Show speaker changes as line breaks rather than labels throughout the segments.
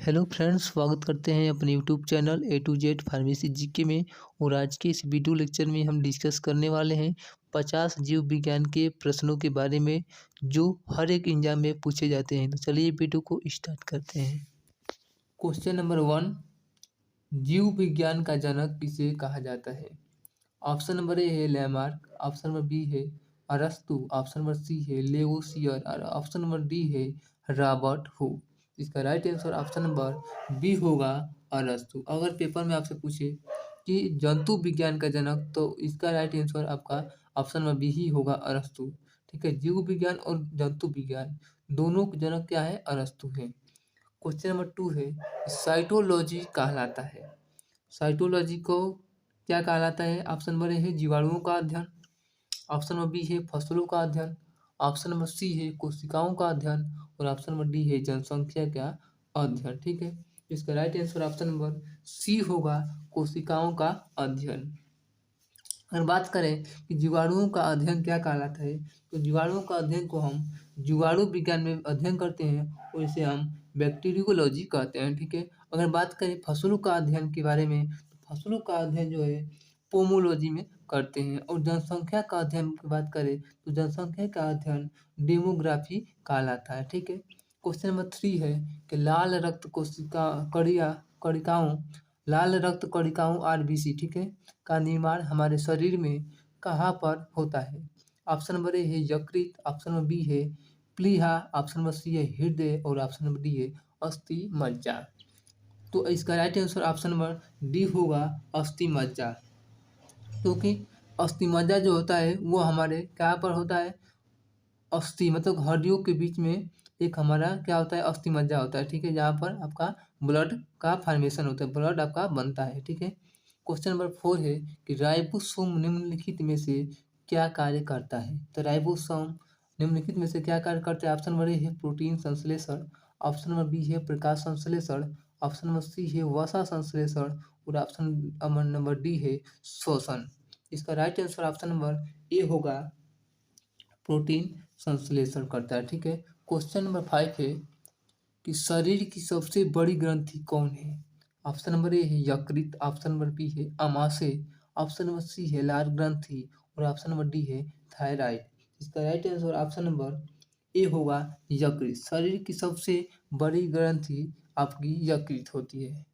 Hello friends, स्वागत करते हैं अपने YouTube channel A to Z pharmacy GK में। और आज के इस वीडियो लेक्चर में हम डिस्कस करने वाले हैं 50 जीव विज्ञान के प्रश्नों के बारे में जो हर एक एग्जाम में पूछे जाते हैं। तो चलिए वीडियो को स्टार्ट करते हैं। क्वेश्चन नंबर 1, जीव विज्ञान का जनक किसे कहा जाता है? ऑप्शन नंबर ए है लैमार्क, ऑप्शन नंबर बी है अरस्तु, ऑप्शन नंबर सी है लेवोसियर और ऑप्शन नंबर डी है रॉबर्ट हुक। इसका right answer option number B होगा अरस्तु। अगर पेपर में आपसे पूछे कि जंतु विज्ञान का जनक, तो इसका राइट आंसर आपका ऑप्शन नंबर बी ही होगा अरस्तु। ठीक है, जीव विज्ञान और जंतु विज्ञान दोनों के जनक क्या है? अरस्तु है। क्वेश्चन नंबर 2 है, साइटोलॉजी कहलाता है। साइटोलॉजी को क्या कहलाता है? ऑप्शन नंबर ए है जीवाणुओं का अध्ययन, ऑप्शन नंबर बी है फसलों का अध्ययन, ऑप्शन नंबर सी है कोशिकाओं का अध्ययन और ऑप्शन नंबर डी है जनसंख्या का अध्ययन। ठीक है, इसका right answer option number C होगा कोशिकाओं का अध्ययन। अगर बात करें कि जीवाणुओं का अध्ययन क्या कहलाता है, तो जीवाणुओं का अध्ययन को हम जीवाणु विज्ञान में अध्ययन करते हैं और इसे हम बैक्टीरियोलॉजी कहते हैं। ठीक है, अगर बात करें फसलों का अध्ययन के बारे में, तो फसलों का अध्ययन जो है पोमोलॉजी में करते हैं। और जनसंख्या का अध्ययन की बात करें तो जनसंख्या का अध्ययन डेमोग्राफी कहलाता है। ठीक है, क्वेश्चन नंबर 3 है कि लाल रक्त कोशिका कणिकाओं लाल रक्त कणिकाओं आरबीसी, ठीक है, का निर्माण हमारे शरीर में कहाँ पर होता है? ऑप्शन नंबर ए है यकृत, ऑप्शन नंबर बी है प्लीहा, ऑप्शन नंबर सी है हृदय और ऑप्शन नंबर डी है अस्थि मज्जा। तो इसका right answer option number D होगा अस्थि मज्जा, क्योंकि अस्थि मज्जा जो होता है वो हमारे क्या पर होता है? अस्थि मतलब हड्डियों के बीच में एक हमारा क्या होता है? अस्थि मज्जा होता है। ठीक है, जहाँ पर आपका ब्लड का फॉर्मेशन होता है, ब्लड आपका बनता है। ठीक है, क्वेश्चन नंबर 4 है कि राइबोसोम निम्नलिखित में से क्या कार्य करता है? तो राइबोसोम निम्नलिखित में से क्या कार्य करता है? ऑप्शन नंबर ए है प्रोटीन संश्लेषण, ऑप्शन नंबर बी है प्रकाश संश्लेषण, ऑप्शन नंबर सी है वसा संश्लेषण और ऑप्शन नंबर डी है श्वसन। इसका right answer option number A होगा प्रोटीन संश्लेषण करता है। ठीक है, क्वेश्चन नंबर 5 है कि शरीर की सबसे बड़ी ग्रंथि कौन है? ऑप्शन नंबर ए है यकृत, ऑप्शन नंबर बी है अमाशय, ऑप्शन नंबर सी है लाल ग्रंथि और ऑप्शन नंबर डी है थायराइड। इसका right answer option number A होगा यकृत। शरीर की सबसे बड़ी ग्रंथि आपकी यकृत होती है।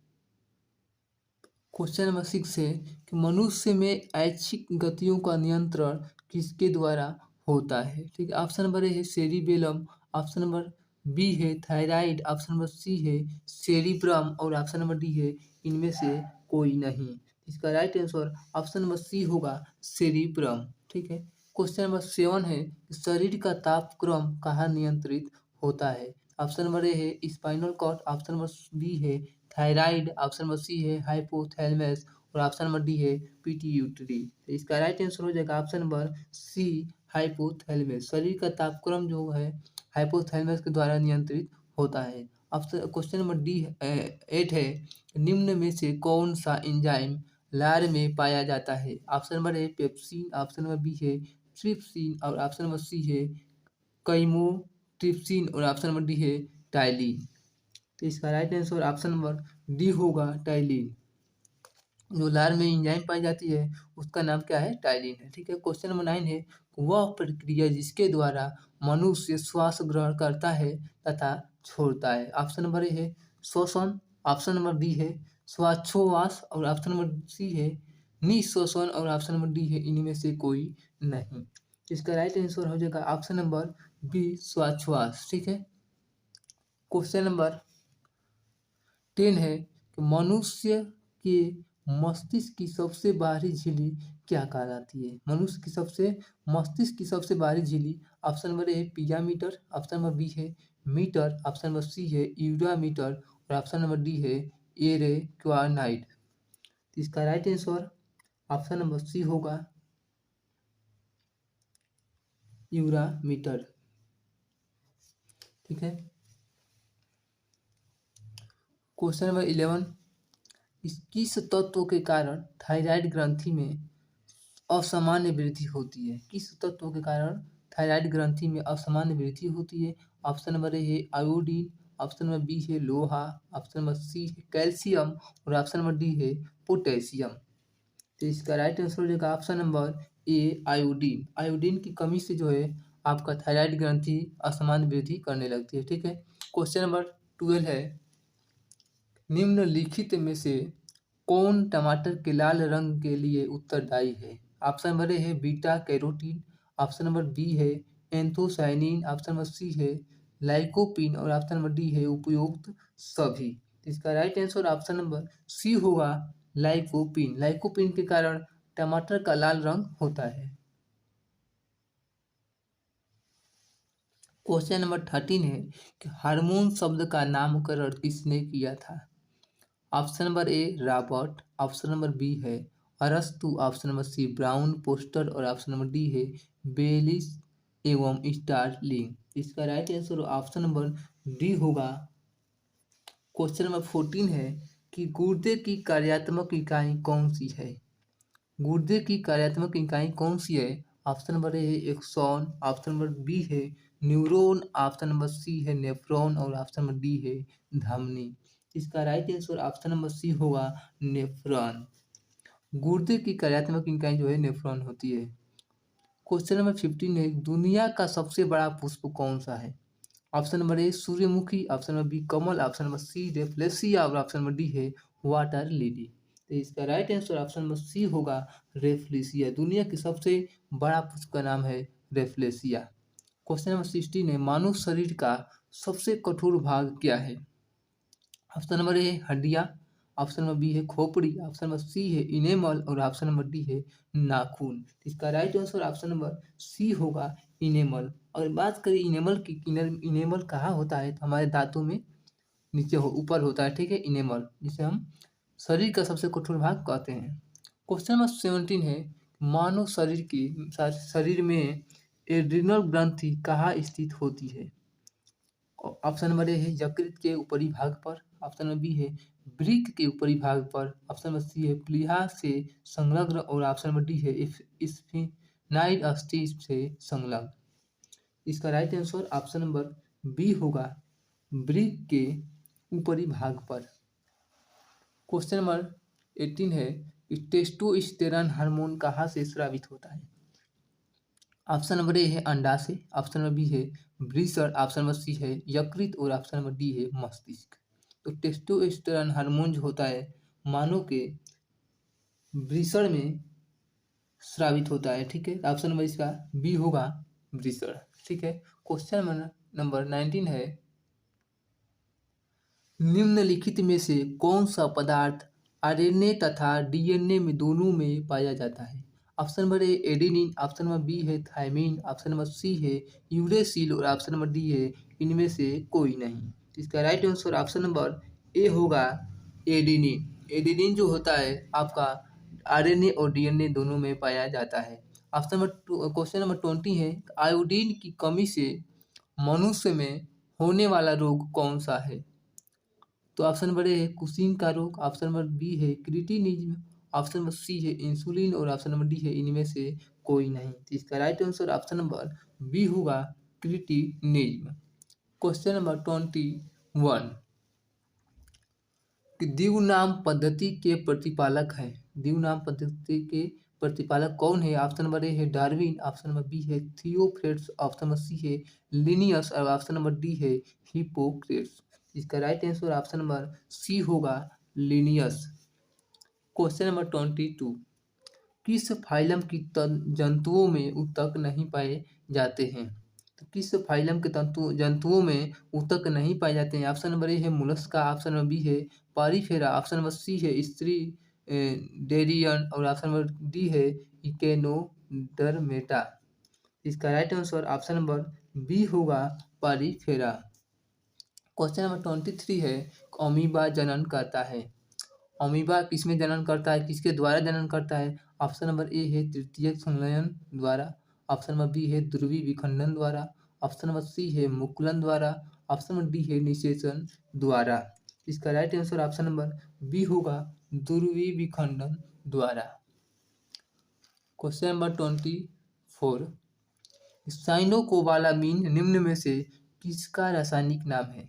क्वेश्चन नंबर 6 है कि मनुष्य में ऐच्छिक गतियों का नियंत्रण किसके द्वारा होता है? ठीक है, ऑप्शन नंबर ए है सेरिबेलम, ऑप्शन नंबर बी है थायराइड, ऑप्शन नंबर सी है सेरिब्रम और ऑप्शन नंबर डी है इनमें से कोई नहीं। इसका right answer option number C होगा सेरिब्रम। ठीक है, क्वेश्चन नंबर 7 है कि शरीर का तापक्रम कहाँ नियंत्रित होता है? ऑप्शन नंबर ए है spinal cord, option number B है थायराइड, ऑप्शन नंबर सी है हाइपोथैलेमस और ऑप्शन नंबर डी है पिट्यूटरी। तो इसका राइट आंसर हो जाएगा ऑप्शन नंबर सी हाइपोथैलेमस। शरीर का तापक्रम जो है हाइपोथैलेमस के द्वारा नियंत्रित होता है। ऑप्शन क्वेश्चन नंबर डी 8 है, निम्न में से कौन सा एंजाइम लार में पाया जाता है? Option number A pepsin, option number B है ट्रिप्सिन और ऑप्शन नंबर सी है काइमोट्रिप्सिन और ऑप्शन नंबर डी है टाइलिन। तो इसका right answer option number D होगा टाइलिन। जो लार में एंजाइम पाई जाती है उसका नाम क्या है? टाइलिन है। ठीक है, क्वेश्चन नंबर 9 है वह प्रक्रिया जिसके द्वारा मनुष्य श्वास ग्रहण करता है तथा छोड़ता है। ऑप्शन नंबर ए है श्वसन, ऑप्शन नंबर बी है श्वासोच्छ्वास और ऑप्शन नंबर सी है निश्वसन और ऑप्शन नंबर डी है इनमें से कोई नहीं। इसका राइट आंसर हो जाएगा ऑप्शन नंबर बी श्वासोच्छ्वास। ठीक है, क्वेश्चन नंबर 10 है कि मनुष्य के मस्तिष्क की सबसे बाहरी झिल्ली क्या कहलाती है? मनुष्य की मस्तिष्क की सबसे बाहरी झिल्ली, ऑप्शन नंबर ए है पियामीटर, ऑप्शन नंबर बी है मीटर, ऑप्शन नंबर सी है यूरामीटर और ऑप्शन नंबर डी है एरेक्वानाइड। तो इसका right answer option number C होगा यूरामीटर। ठीक है, क्वेश्चन नंबर 11, किस तत्व के कारण थायराइड ग्रंथि में असामान्य वृद्धि होती है? किस तत्व के कारण थायराइड ग्रंथि में असामान्य वृद्धि होती है? ऑप्शन नंबर ए है आयोडीन, ऑप्शन नंबर बी है लोहा, ऑप्शन नंबर सी है कैल्शियम और ऑप्शन नंबर डी है पोटेशियम। तो इसका राइट आंसर हो जाएगा option number A iodine. Iodine की कमी से जो है आपका थायराइड ग्रंथि असमान वृद्धि करने लगती है। ठीक है, क्वेश्चन नंबर 12 है, निम्नलिखित में से कौन टमाटर के लाल रंग के लिए उत्तरदायी है? ऑप्शन नंबर ए है beta carotene, option number B है एंथोसायनिन, ऑप्शन नंबर सी है लाइकोपीन और ऑप्शन नंबर डी है उपयुक्त सभी। तो इसका right answer option number C होगा लाइकोपीन। लाइकोपीन के कारण टमाटर का लाल रंग होता है। क्वेश्चन नंबर 13 है कि हार्मोन शब्द का नामकरण किसने किया था? Option number A Robert, option number B है अरस्तु, option number C Brown poster और ऑप्शन नंबर डी है बेलिस एवं स्टार्लिंग। इसका right answer option number D होगा। क्वेश्चन नंबर 14 है कि गुर्दे की कार्यात्मक इकाई कौन सी है? गुर्दे की कार्यात्मक इकाई कौन सी है? ऑप्शन नंबर ए है एक्सॉन, ऑप्शन नंबर बी है न्यूरॉन, ऑप्शन नंबर सी है नेफ्रॉन और ऑप्शन नंबर डी है धमनी। इसका right answer option number C होगा नेफ्रॉन। गुर्दे की कार्यात्मक इकाई जो है नेफ्रॉन होती है। क्वेश्चन नंबर 15 है, दुनिया का सबसे बड़ा पुष्प कौन सा है? ऑप्शन नंबर ए सूर्यमुखी, ऑप्शन नंबर बी कमल, ऑप्शन नंबर सी रेफ्लेसिया और ऑप्शन नंबर डी है वाटर लिली। तो इसका right answer option number C होगा रेफ्लेसिया। दुनिया की सबसे बड़ा पुष्प का नाम है रेफ्लेसिया। क्वेश्चन नंबर 16 है, मानव शरीर का सबसे कठोर भाग क्या है? ऑप्शन नंबर ए है हड्डियाँ, ऑप्शन नंबर बी है खोपड़ी, ऑप्शन नंबर सी है इनेमल और ऑप्शन नंबर डी है नाखून। इसका right answer option number C होगा इनेमल। अगर बात करें इनेमल की, इनेमल कहाँ होता है, तो हमारे दांतों में नीचे ऊपर होता है। ठीक है, इनेमल जिसे हम शरीर का सबसे कठोर भाग कहते हैं। क्वेश्चन नंबर 17 है, मानव शरीर में एड्रिनल ग्रंथि कहाँ स्थित होती है? ऑप्शन नंबर ए है यकृत के ऊपरी भाग पर, ऑप्शन नंबर बी है वृक्क के ऊपरी भाग पर, ऑप्शन नंबर सी है प्लीहा से संलग्न और ऑप्शन नंबर डी है स्फिनाइड अस्थि से संलग्न। इसका right answer option number B होगा वृक्क के ऊपरी भाग पर। क्वेश्चन नंबर 18 है कि टेस्टोस्टेरोन हार्मोन कहाँ से स्रावित होता है? ऑप्शन नंबर ए है अंडा से, ऑप्शन नंबर बी है वृषण, ऑप्शन नंबर सी है यकृत और ऑप्शन नंबर डी है मस्तिष्क। तो टेस्टोस्टेरोन हार्मोन जो होता है मानव के वृषण में स्रावित होता है। ठीक है, ऑप्शन नंबर इसका बी होगा वृषण। ठीक है, क्वेश्चन नंबर 19 है, निम्नलिखित में से कौन सा पदार्थ आरएनए तथा डीएनए में दोनों में पाया जाता है? Option number A adenine, option number B है थायमिन, ऑप्शन नंबर सी है यूरेसिल और ऑप्शन नंबर डी है इनमें से कोई नहीं। इसका right answer option number A होगा एडेनिन। एडेनिन जो होता है आपका आरएनए और डीएनए दोनों में पाया जाता है। ऑप्शन नंबर क्वेश्चन नंबर 20 है, आयोडीन की कमी से मनुष्य में होने वाला रोग कौन सा है? तो ऑप्शन नंबर ए है कुशिंग का रोग, ऑप्शन नंबर बी है क्रिटिनिज्म, ऑप्शन नंबर सी है इंसुलिन और ऑप्शन नंबर डी है इनमें से कोई नहीं। तो इसका right answer option number B होगा क्रिटिनिज्म। क्वेश्चन नंबर 21 कि द्विनाम पद्धति के प्रतिपालक है। द्विनाम पद्धति के प्रतिपालक कौन है? ऑप्शन नंबर ए है डार्विन, ऑप्शन नंबर बी है थियोफ्रेट्स, ऑप्शन नंबर सी है लिनियस और ऑप्शन नंबर डी है हिप्पोक्रेट्स। इसका right answer option number C होगा लिनियस। क्वेश्चन नंबर 22 किस फाइलम की जंतुओं में ऊतक नहीं पाए जाते हैं? तो किस फाइलम के जंतुओं में ऊतक नहीं पाए जाते हैं? ऑप्शन नंबर ए है मोलस्का, ऑप्शन नंबर बी है पारीफेरा, ऑप्शन नंबर सी है स्त्री डेरियन और ऑप्शन नंबर डी है इकेनोडर्मेटा। इसका right answer option number B होगा पारीफेरा। क्वेश्चन नंबर 23 है, अमीबा जनन करता है। अमीबा किसमें जनन करता है, किसके द्वारा जनन करता है? ऑप्शन नंबर ए है तृतीयक संलयन द्वारा, ऑप्शन नंबर बी है ध्रुवी विखंडन द्वारा, ऑप्शन नंबर सी है मुकुलन द्वारा, ऑप्शन नंबर डी है निषेचन द्वारा। इसका right answer option number B होगा ध्रुवी विखंडन द्वारा। क्वेश्चन नंबर 24 साइनोकोबालामीन निम्न में से किसका रासायनिक नाम है?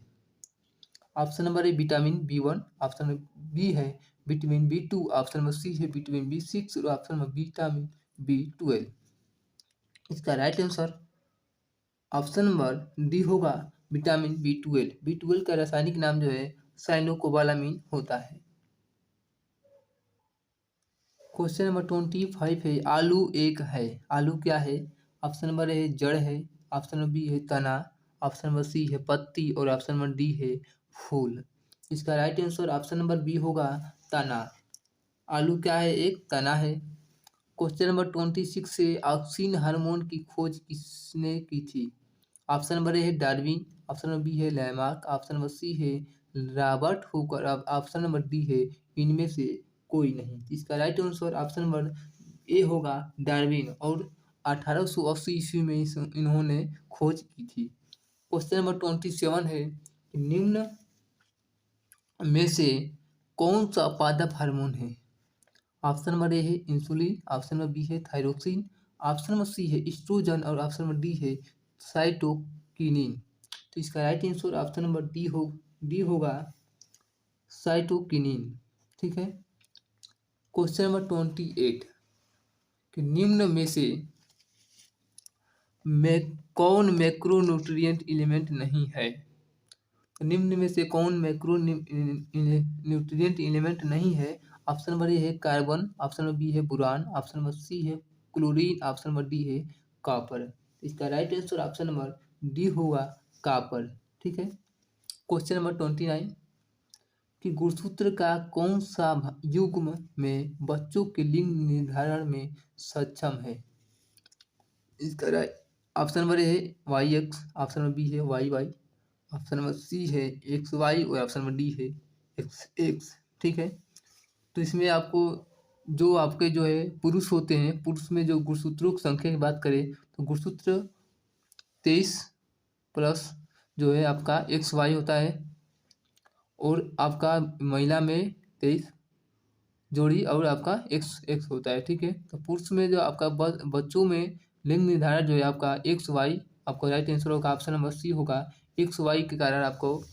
Option number A vitamin B1, option number B है vitamin B2, option number C है विटामिन B6 और ऑप्शन नंबर विटामिन B12। इसका right answer option number D होगा विटामिन B12। का रासायनिक नाम जो है साइनोकोबालामिन होता है। क्वेश्चन नंबर 25 है, आलू एक है, आलू क्या है? ऑप्शन नंबर ए जड़ है, ऑप्शन नंबर बी है तना, ऑप्शन नंबर सी है पत्ती और ऑप्शन नंबर डी है फूल। इसका right answer option number B होगा तना। आलू क्या है? एक तना है। क्वेश्चन नंबर 26 से ऑक्सीन हार्मोन की खोज किसने की थी? ऑप्शन नंबर ए है डार्विन, ऑप्शन नंबर बी है लैमार्क, ऑप्शन नंबर सी है रॉबर्ट हुक और ऑप्शन नंबर डी है इनमें से कोई नहीं। इसका right answer option number A होगा डार्विन और 1880 ईस्वी में इन्होंने खोज की थी। क्वेश्चन नंबर 27 है कि निम्न में से कौन सा पादप हार्मोन है? ऑप्शन नंबर ए है इंसुलिन, ऑप्शन नंबर बी है थायरोक्सिन, ऑप्शन नंबर सी है एस्ट्रोजन और ऑप्शन नंबर डी है साइटोकिनिन। तो इसका right answer option number D होगा साइटोकिनिन। ठीक है। क्वेश्चन नंबर 28 कि निम्न में से कौन मैक्रोन्यूट्रिएंट एलिमेंट नहीं है? निम्न में से कौन मैक्रो न्यूट्रिएंट एलिमेंट नहीं है? ऑप्शन नंबर ए है कार्बन, ऑप्शन नंबर बी है बोरान, ऑप्शन नंबर सी है क्लोरीन, ऑप्शन नंबर डी है कॉपर। इसका right answer option number D होगा कॉपर। ठीक है। क्वेश्चन नंबर 29 कि गुणसूत्र का कौन सा युग्म में बच्चों के लिंग निर्धारण में सक्षम है? इसका राइट ऑप्शन नंबर ए है YX, ऑप्शन नंबर बी है YY, ऑप्शन नंबर सी है XY और ऑप्शन नंबर डी है XX। ठीक है। तो इसमें आपको जो आपके जो है पुरुष होते हैं, पुरुष में जो गुणसूत्रों की संख्या की बात करें तो गुणसूत्र 23 प्लस जो है आपका XY होता है और आपका महिला में 23 जोड़ी और आपका XX होता है। ठीक है। तो पुरुष में जो आपका बच्चों में लिंग निर्धारण जो है आपका XY, आपका राइट आंसर होगा ऑप्शन नंबर सी होगा XY के कारण आपको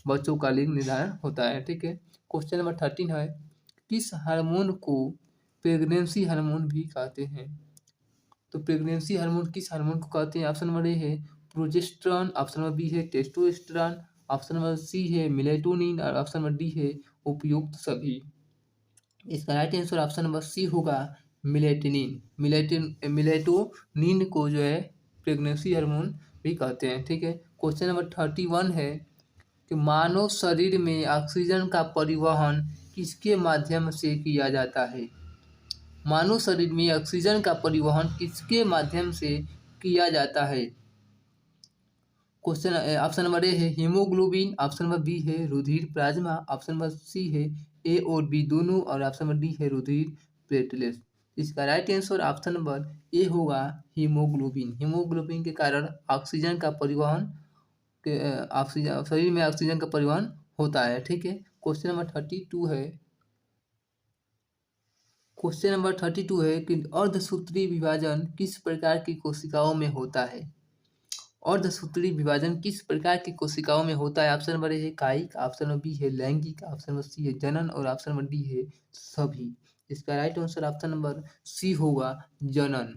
बच्चों का लिंग निर्धारण होता है। ठीक है। क्वेश्चन नंबर 13 है किस हार्मोन को प्रेगनेंसी हार्मोन भी कहते हैं? तो प्रेगनेंसी हार्मोन किस हार्मोन को कहते हैं? ऑप्शन नंबर ए है प्रोजेस्टेरॉन, ऑप्शन नंबर बी है टेस्टोस्टेरॉन, ऑप्शन नंबर सी है मेलेटोनिन और ऑप्शन नंबर डी है उपयुक्त सभी। इसका right answer option number C होगा मिलेटोनिन। मिलेटोनिन को जो है प्रेगनेंसी हार्मोन भी कहते हैं। ठीक है। क्वेश्चन नंबर 31 है कि मानव शरीर में ऑक्सीजन का परिवहन किसके माध्यम से किया जाता है? मानव शरीर में ऑक्सीजन का परिवहन किसके माध्यम से किया जाता है? क्वेश्चन ऑप्शन नंबर ए है हीमोग्लोबिन, ऑप्शन नंबर बी है रुधिर प्लाज्मा, ऑप्शन नंबर सी है ए और बी दोनों और ऑप्शन नंबर डी है रुधिर प्लेटलेट्स। इसका right answer option number A होगा हीमोग्लोबिन। हीमोग्लोबिन के कारण ऑक्सीजन का परिवहन के ऑक्सीजन शरीर में ऑक्सीजन का परिवहन होता है। ठीक है। क्वेश्चन नंबर 32 है कि अर्धसूत्रीय विभाजन किस प्रकार की कोशिकाओं में होता है? अर्धसूत्रीय विभाजन किस प्रकार की कोशिकाओं में होता है? ऑप्शन नंबर ए है कायिक, ऑप्शन नंबर बी है लैंगिक, ऑप्शन नंबर सी है जनन और ऑप्शन नंबर डी है सभी। इसका right answer option number C होगा जनन।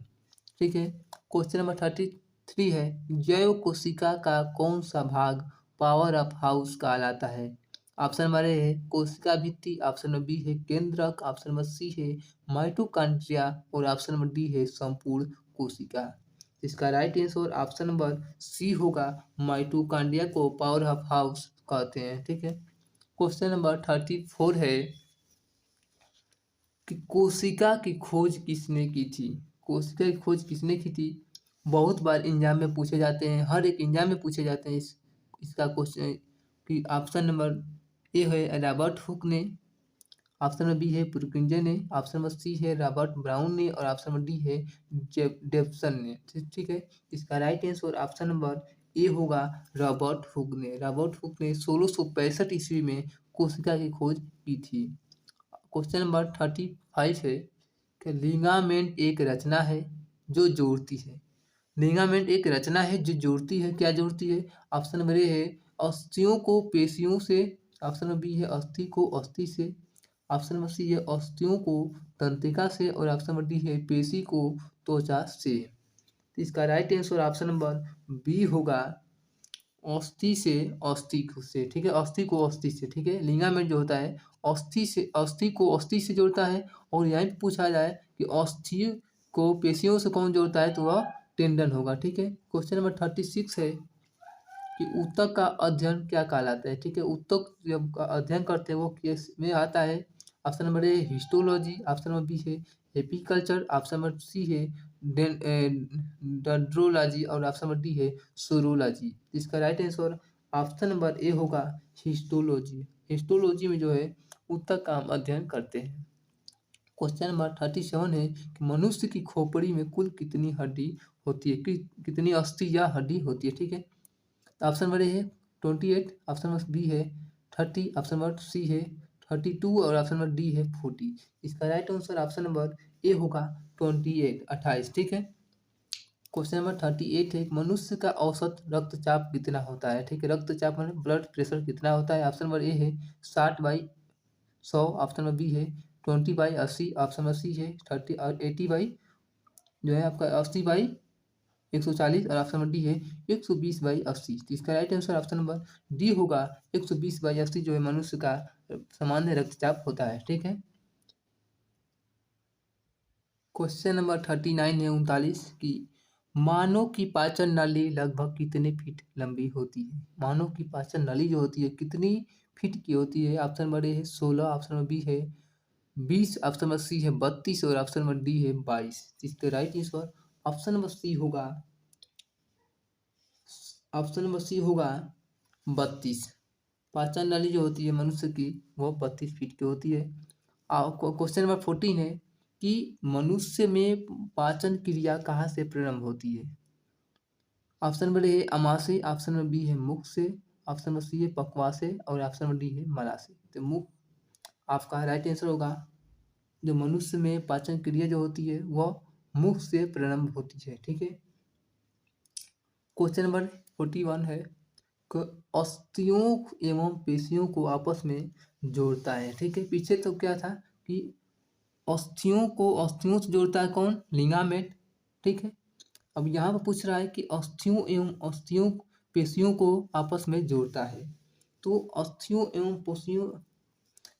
ठीक है। क्वेश्चन नंबर 33 है जैव कोशिका का कौन सा भाग पावर ऑफ हाउस कहलाता है? ऑप्शन नंबर ए है कोशिका भित्ति, ऑप्शन नंबर बी है केंद्रक, ऑप्शन नंबर सी है माइटोकॉन्ड्रिया और ऑप्शन नंबर डी है संपूर्ण कोशिका। इसका right answer option number C होगा माइटोकॉन्ड्रिया को पावर ऑफ हाउस कहते हैं। ठीक है। क्वेश्चन नंबर 34 है कि कोशिका की खोज किसने की थी? कोशिका की खोज किसने की थी? बहुत बार एग्जाम में पूछे जाते हैं, हर एक एग्जाम में पूछे जाते हैं इसका क्वेश्चन कि ऑप्शन नंबर ए है रॉबर्ट हुक ने, ऑप्शन नंबर बी है पुरकिंजन ने, ऑप्शन नंबर सी है रॉबर्ट ब्राउन ने और ऑप्शन नंबर डी है डेप्सन ने। ठीक है। इसका right answer option number A होगा रॉबर्ट हुक ने। रॉबर्ट हुक ने 1665 ईस्वी में कोशिका की खोज की थी। क्वेश्चन नंबर 35 है कि लिगामेंट एक रचना है जो जोड़ती है। लिगामेंट एक रचना है जो जोड़ती है, क्या जोड़ती है? ऑप्शन नंबर ए है अस्थियों को पेशियों से ऑप्शन नंबर बी है अस्थि को अस्थि से, ऑप्शन नंबर सी है अस्थियों को तंत्रिका से, और ऑप्शन नंबर डी है पेशी को त्वचा से। तो इसका right answer option number B होगा अस्थि से अस्थि से, ठीक है, अस्थि को अस्थि से, ठीक है, लिगामेंट जो होता है अस्थि से, अस्थि को अस्थि से जोड़ता है। और यहीं पे पूछा जाए कि अस्थि को पेशियों से कौन जोड़ता है, तो वह टेंडन होगा, ठीक है। क्वेश्चन नंबर 36 है कि ऊतक का अध्ययन क्या कहलाता है, ठीक है, ऊतक जब अध्ययन करते हैं वो किस में आता है। Option number A histology, option number B है एपीकल्चर, ऑप्शन नंबर सी है डेंड्रोलॉजी, और ऑप्शन नंबर डी है सोरोलॉजी। इसका right answer option number A होगा हिस्टोलॉजी। हिस्टोलॉजी में जो है ऊतक का हम अध्ययन करते हैं। क्वेश्चन नंबर 37 है कि मनुष्य की खोपड़ी में कुल कितनी हड्डी होती है, कितनी अस्थि या हड्डी होती है, ठीक है। तो ऑप्शन नंबर ए है 28, ऑप्शन नंबर बी है 30, ऑप्शन नंबर सी है 32, और ऑप्शन नंबर डी है 40। इसका right answer option number A होगा 28, 28, ठीक है। क्वेश्चन नंबर 38 है मनुष्य का औसत रक्तचाप कितना होता है, ठीक है, रक्तचाप मतलब ब्लड प्रेशर कितना होता है। ऑप्शन नंबर ए है 60/100, ऑप्शन नंबर बी है 20/80, ऑप्शन नंबर सी है 30 और 80 बाई जो है आपका 80/140, और ऑप्शन नंबर डी है 120/80। तो इसका right answer option number D होगा 120/80 जो है मनुष्य का सामान्य रक्तचाप होता है, ठीक है। क्वेश्चन नंबर 39 है 39 की मानव की पाचन नली लगभग कितने फीट लंबी होती है। मानव की पाचन नली जो होती है कितनी फीट की होती है। ऑप्शन नंबर ए है 16, ऑप्शन नंबर बी है 20, ऑप्शन नंबर सी है 32, और ऑप्शन नंबर डी है 22। इसका right answer option number C होगा, ऑप्शन नंबर सी होगा 32। पाचन नाली जो होती है मनुष्य की वो 32 फीट की होती है। क्वेश्चन नंबर 14 है कि मनुष्य में पाचन क्रिया कहाँ से प्रारंभ होती है। ऑप्शन नंबर ए है अमाशय, ऑप्शन नंबर बी है मुख से, ऑप्शन नंबर सी है पक्वाशय, और ऑप्शन नंबर डी है मलाशय। तो मुख आपका राइट आंसर होगा। जो मनुष्य में पाचन क्रिया जो होती है वह मुख से प्रारंभ होती है, ठीक है। क्वेश्चन नंबर 41 है अस्थियों एवं पेशियों को आपस में जोड़ता है, ठीक है। पीछे तो क्या था कि अस्थियों को अस्थियों से जोड़ता है कौन, लिगामेंट, ठीक है। अब यहाँ पर पूछ रहा है कि अस्थियों एवं अस्थियों पेशियों को आपस में जोड़ता है। तो अस्थियों एवं पेशियों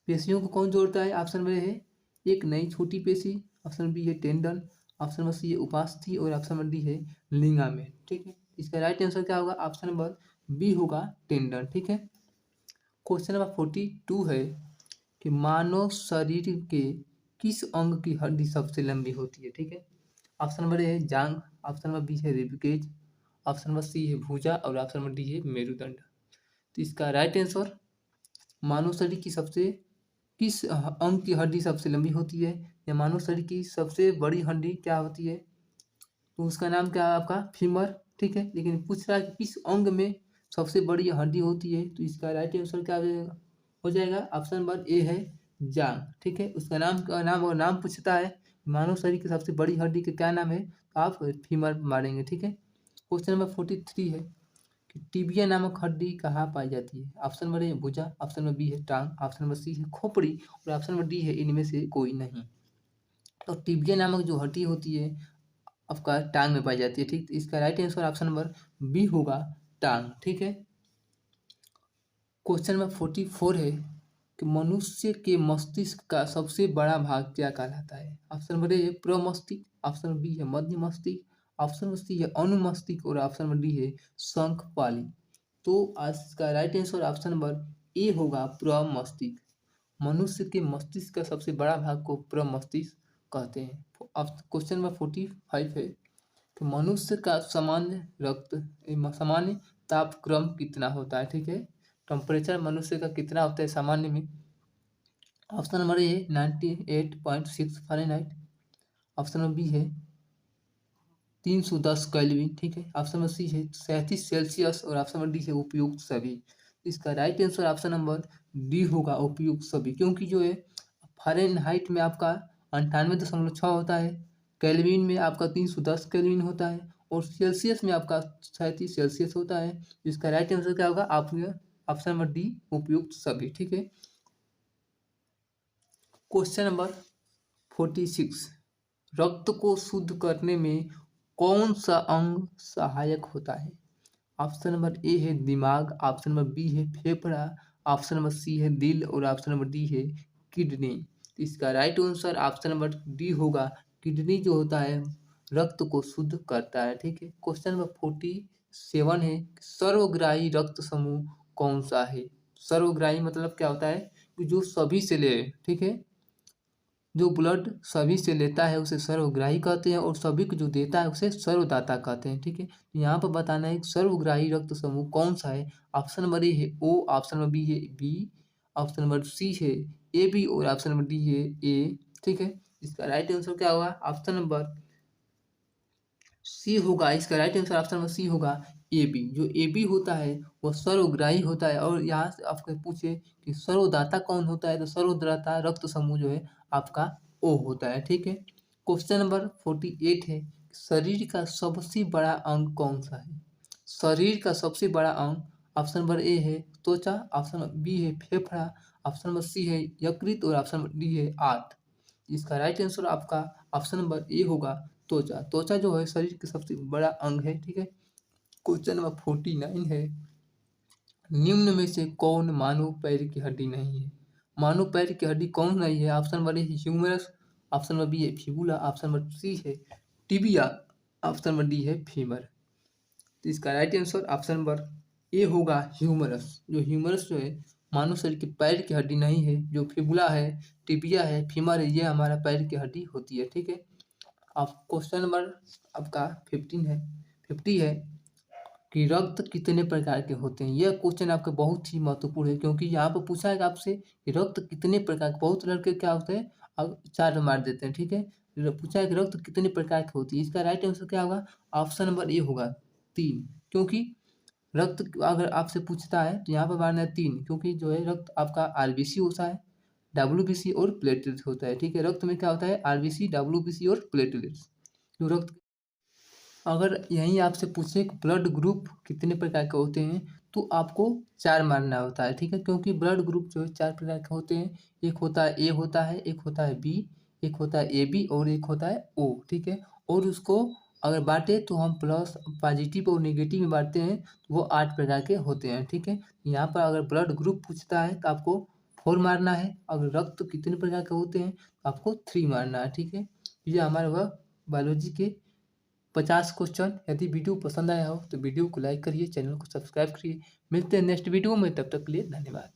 पेशियों को कौन जोड़ता है। ऑप्शन में है एक नई छोटी पेशी, ऑप्शन बी है टेंडन, ऑप्शन नंबर सी है उपास्थि, और ऑप्शन नंबर डी है लिगामेंट, ठीक है। इसका राइट आंसर क्या होगा, ऑप्शन नंबर बी होगा टेंडन, ठीक है। क्वेश्चन नंबर 42 है कि मानव शरीर के किस अंग की हड्डी सबसे लंबी होती है, ठीक है। ऑप्शन नंबर ए है जांघ, ऑप्शन नंबर बी है रिबकेज, ऑप्शन नंबर सी है भुजा, और ऑप्शन नंबर डी है मेरुदंड। तो इसका राइट आंसर मानव शरीर की सबसे किस अंग की हड्डी सबसे लंबी होती है, या मानव शरीर की सबसे बड़ी हड्डी क्या होती है, तो उसका नाम क्या है आपका फीमर, ठीक है। लेकिन पूछ रहा है कि किस अंग में सबसे बड़ी हड्डी होती है, तो इसका राइट आंसर क्या हो जाएगा, ऑप्शन नंबर ए है जांघ, ठीक है। उसका नाम पूछता है मानव शरीर की सबसे बड़ी हड्डी का क्या नाम है, तो आप फीमर मारेंगे, ठीक है। क्वेश्चन नंबर 43 है कि टिबिया नामक हड्डी कहाँ पाई जाती है। ऑप्शन नंबर ए भुजा, ऑप्शन नंबर बी है टांग, ऑप्शन नंबर सी है खोपड़ी, और ऑप्शन नंबर डी है इनमें से कोई नहीं। तो टिबिया नामक जो हड्डी होती है आपका टांग में पाई जाती है, ठीक। तो इसका right answer option number B होगा टांग, ठीक है। क्वेश्चन नंबर 44 है कि मनुष्य के मस्तिष्क का सबसे बड़ा भाग क्या कहलाता है। ऑप्शन नंबर ए है प्रमस्तिष्क, ऑप्शन नंबर बी है मध्य मस्तिष्क, ऑप्शन नंबर सी है अनुमस्तिष्क, और ऑप्शन नंबर डी है शंखपाली। तो आज का right answer option number A होगा प्रमस्तिष्क। मनुष्य के मस्तिष्क का सबसे बड़ा भाग को प्रमस्तिष्क कहते हैं। अब क्वेश्चन नंबर 45 है कि मनुष्य का सामान्य तापक्रम कितना होता है, ठीक है। टेम्परेचर मनुष्य का कितना होता है सामान्य में। Option number A 98.6 Fahrenheit, option number B है 310 केल्विन, ठीक है। ऑप्शन नंबर सी है 37 सेल्सियस, और ऑप्शन नंबर डी है उपयुक्त सभी। इसका right answer option number D होगा उपयुक्त सभी, क्योंकि जो है फ़ारेनहाइट में आपका 98.6 होता है, केल्विन में आपका 310 केल्विन होता है, और सेल्सियस में आपका 37 सेल्सियस होता है। इसका राइट आंसर क्या होगा, आप ऑप्शन नंबर डी उपयुक्त सभी। ठीक है। क्वेश्चन नंबर 46, रक्त को शुद्ध करने में कौन सा अंग सहायक होता है? ऑप्शन नंबर ए है दिमाग, ऑप्शन नंबर बी है फेफड़ा, ऑप्शन नंबर सी है दिल और ऑप्शन नंबर डी है किडनी। तो इसका right answer option number D होगा। किडनी जो होता है रक्त को शुद्ध करता है। ठीक है। क्वेश्चन नंबर 47 है, सर्वग्राही रक्त समूह कौन सा है? सर्वग्राही मतलब क्या होता है कि जो सभी से ले, ठीक है, जो ब्लड सभी से लेता है उसे सर्वग्राही कहते हैं और सभी को जो देता है उसे सर्वदाता कहते हैं। ठीक है। तो यहाँ पर बताना है कि सर्वग्राही रक्त समूह कौन सा है। ऑप्शन नंबर ए है ओ, ऑप्शन नंबर बी है बी, ऑप्शन नंबर सी है ए बी और ऑप्शन नंबर डी है ए। ठीक है। इसका राइट आंसर क्या होगा? ऑप्शन नंबर सी होगा। इसका right answer option number C होगा ए बी। जो ए बी होता है वह सर्वग्राही होता है। और यहाँ से आपको पूछे कि सर्वदाता कौन होता है, तो सर्वदाता रक्त समूह जो है आपका ओ होता है। ठीक है। क्वेश्चन नंबर 48 है, शरीर का सबसे बड़ा अंग कौन सा है? शरीर का सबसे बड़ा अंग ऑप्शन नंबर ए है त्वचा, ऑप्शन नंबर बी है फेफड़ा, ऑप्शन नंबर सी है यकृत और ऑप्शन नंबर डी है आंत। इसका राइट आंसर आपका ऑप्शन नंबर ए होगा त्वचा। त्वचा जो है शरीर का सबसे बड़ा अंग है। ठीक है। क्वेश्चन नंबर 49 है, निम्न में से कौन मानव पैर की हड्डी नहीं है? मानव पैर की हड्डी कौन नहीं है? ऑप्शन नंबर ए है ह्यूमरस, ऑप्शन नंबर बी है फिबुला, ऑप्शन नंबर सी है टिबिया, ऑप्शन नंबर डी है फीमर। तो इसका right answer option number A होगा ह्यूमरस। जो ह्यूमरस जो है मानव शरीर के पैर की हड्डी नहीं है। जो फिबुला है, टिबिया है, फीमर है, ये हमारा पैर की हड्डी होती है। ठीक है। अब क्वेश्चन नंबर आपका 50 है कि रक्त कितने प्रकार के होते हैं? यह क्वेश्चन आपका बहुत ही महत्वपूर्ण है क्योंकि यहाँ पर पूछा है आपसे कि रक्त कितने प्रकार के, बहुत लड़के क्या होते हैं अब 4 मार देते हैं। ठीक है। पूछा है कि रक्त कितने प्रकार की होती है, इसका राइट आंसर क्या होगा? ऑप्शन नंबर ए होगा 3। क्योंकि रक्त अगर आपसे पूछता है तो यहाँ पर मारना है 3, क्योंकि जो है रक्त आपका आरबीसी होता है, डब्ल्यूबीसी और प्लेटलेट्स होता है। ठीक है। रक्त में क्या होता है? आरबीसी, डब्ल्यूबीसी और प्लेटलेट्स। जो रक्त, अगर यहीं आपसे पूछे कि ब्लड ग्रुप कितने प्रकार के होते हैं तो आपको 4 मानना होता है। ठीक है। क्योंकि ब्लड ग्रुप जो है 4 प्रकार के होते हैं। एक होता है ए होता है, एक होता है बी, एक होता है ए बी और एक होता है ओ। ठीक है। और उसको अगर बांटे तो हम प्लस पॉजिटिव और नेगेटिव में बांटते हैं तो वो 8 प्रकार के होते हैं। ठीक है। यहाँ पर अगर ब्लड ग्रुप पूछता है तो आपको 4 मारना है। अगर रक्त कितने प्रकार के होते हैं तो आपको 3 मारना है। ठीक है। ये हमारे वह बायोलॉजी के 50 क्वेश्चन। यदि वीडियो पसंद आया हो तो वीडियो को लाइक करिए, चैनल को सब्सक्राइब करिए। मिलते हैं नेक्स्ट वीडियो में, तब तक के लिए धन्यवाद।